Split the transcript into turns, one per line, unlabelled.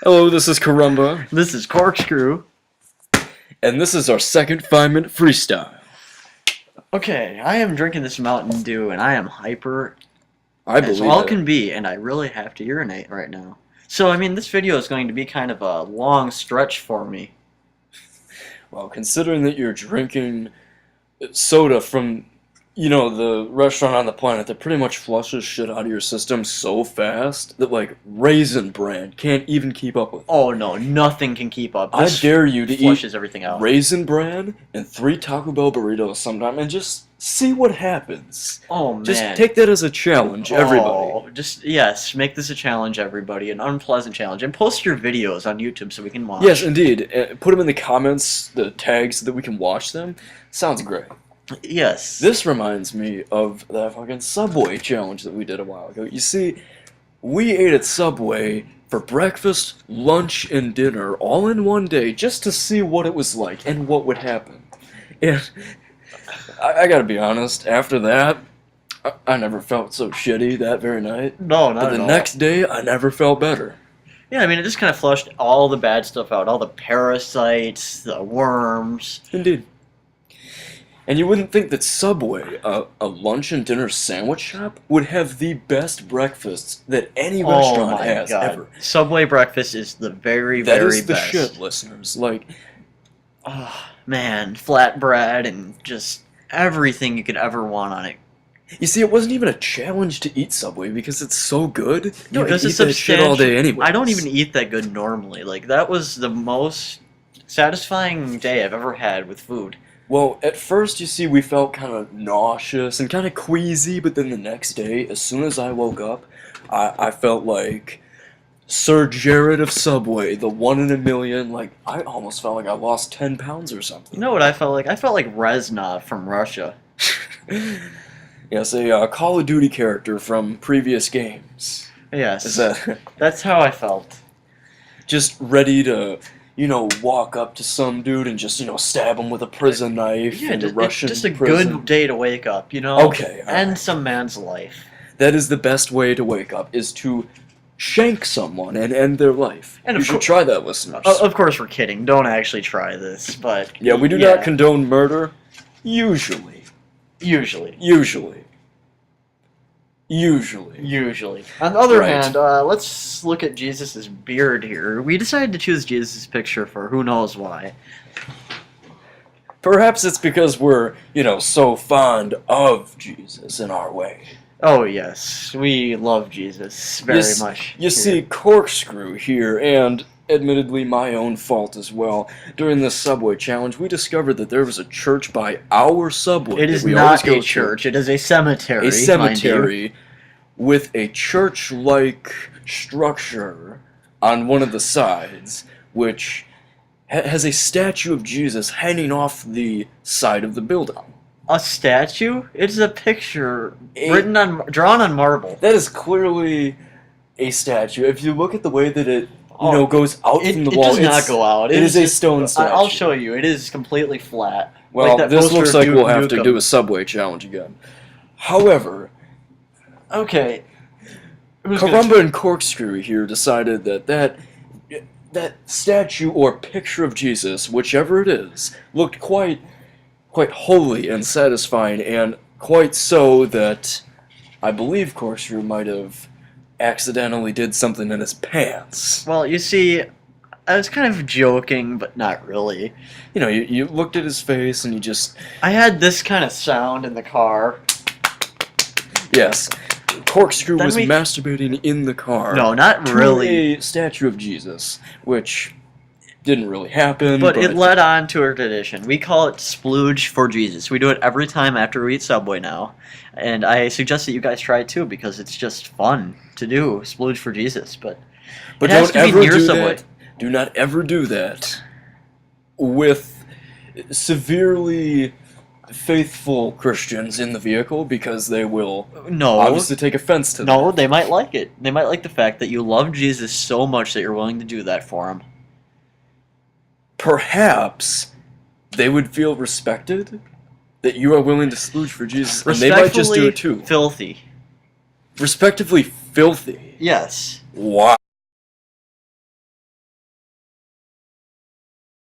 Hello, this is Karumba,
This is Corkscrew.
and this is our second 5-minute freestyle.
Okay, I am drinking this Mountain Dew, and I am hyper
I
as
believe
all
it.
can be, and I really have to urinate right now. So, I mean, this video is going to be kind of a long stretch for me.
Well, considering that you're drinking soda from, the restaurant on the planet that pretty much flushes shit out of your system so fast that, like, Raisin Bran can't even keep up with it.
Oh no, nothing can keep up.
I
This
dare you to
flushes
eat
everything out.
Raisin Bran and 3 Taco Bell burritos sometime and just see what happens.
Oh man.
Just take that as a challenge, everybody.
Oh, yes, make this a challenge, everybody, an unpleasant challenge, and post your videos on YouTube so we can watch.
Yes, indeed. Put them in the comments, the tags, so that we can watch them. Sounds great.
Yes.
This reminds me of that fucking Subway challenge that we did a while ago. You see, we ate at Subway for breakfast, lunch, and dinner all in one day just to see what it was like and what would happen. And I gotta be honest, after that, I never felt so shitty that very night.
No, not
But
at
the
all.
next day, I never felt better.
Yeah, I mean, it just kind of flushed all the bad stuff out, all the parasites, the worms.
Indeed. And you wouldn't think that Subway, a lunch and dinner sandwich shop, would have the best breakfasts that any restaurant has ever.
Subway breakfast is the very,
That
very
is the
best.
shit, listeners. Like,
Oh, man, flatbread and just everything you could ever want on it.
you see, it wasn't even a challenge to eat Subway because it's so good.
No,
You
because
could
it's
eat that shit all day anyway.
I don't even eat that good normally. Like, that was the most satisfying day I've ever had with food.
Well, at first, you see, we felt kind of nauseous and kind of queasy, but then the next day, as soon as I woke up, I felt like Sir Jared of Subway, the one in a million. Like, I almost felt like I lost 10 pounds or something.
You know what I felt like? I felt like Reznov from Russia.
Yes, a Call of Duty character from previous games.
Yes,
Is that
that's how I felt.
just ready to, walk up to some dude and just, stab him with a prison knife
Yeah,
in a
it's
Russian
just a
prison?
good day to wake up, you know?
Okay, all
End
right.
some man's life.
That is the best way to wake up, is to shank someone and end their life.
And
You
of
should
cour-
try that, listeners.
Of course we're kidding. Don't actually try this, but...
Yeah, we do not condone murder. Usually.
Usually.
Usually.
On the other
Right.
hand, let's look at Jesus' beard here. We decided to choose Jesus' picture for who knows why.
Perhaps it's because we're, so fond of Jesus in our way.
Oh yes, we love Jesus very much.
You see, Corkscrew here, and admittedly my own fault as well, during this Subway challenge, we discovered that there was a church by our Subway.
It
that
is
we always
not
go
a
to.
church, it is a cemetery.
A
mind you.
cemetery with a church-like structure on one of the sides, which has a statue of Jesus hanging off the side of the building.
A statue? It's a picture drawn on marble.
That is clearly a statue. If you look at the way that it, goes out from the
It
wall,
does not go out.
It is a
just-
stone statue.
I'll show you. It is completely flat.
Well,
Like that
this
poster
looks
of
like
Duke
we'll have to
Nukem.
do a Subway challenge again. However,
Okay.
Karumba and Corkscrew here decided that statue or picture of Jesus, whichever it is, looked quite holy and satisfying, and quite so that I believe Corkscrew might have accidentally did something in his pants.
Well, you see, I was kind of joking, but not really.
You looked at his face and you just...
I had this kind of sound in the car.
Yes. Corkscrew
Then
was
we-
masturbating in the car.
No, not
to
really.
a statue of Jesus, which didn't really happen.
But it led on to a tradition. We call it splooge for Jesus. We do it every time after we eat Subway now. And I suggest that you guys try it too, because it's just fun to do, splooge for Jesus. But it has
don't
to be
ever
near
do
Subway.
that. Do not ever do that with severely faithful Christians in the vehicle, because they will
No.
obviously take offense to that.
No, they might like it. They might like the fact that you love Jesus so much that you're willing to do that for him.
Perhaps they would feel respected that you are willing to splooge for Jesus, and they might just do it too.
Filthy.
Respectively filthy.
Yes.
Wow.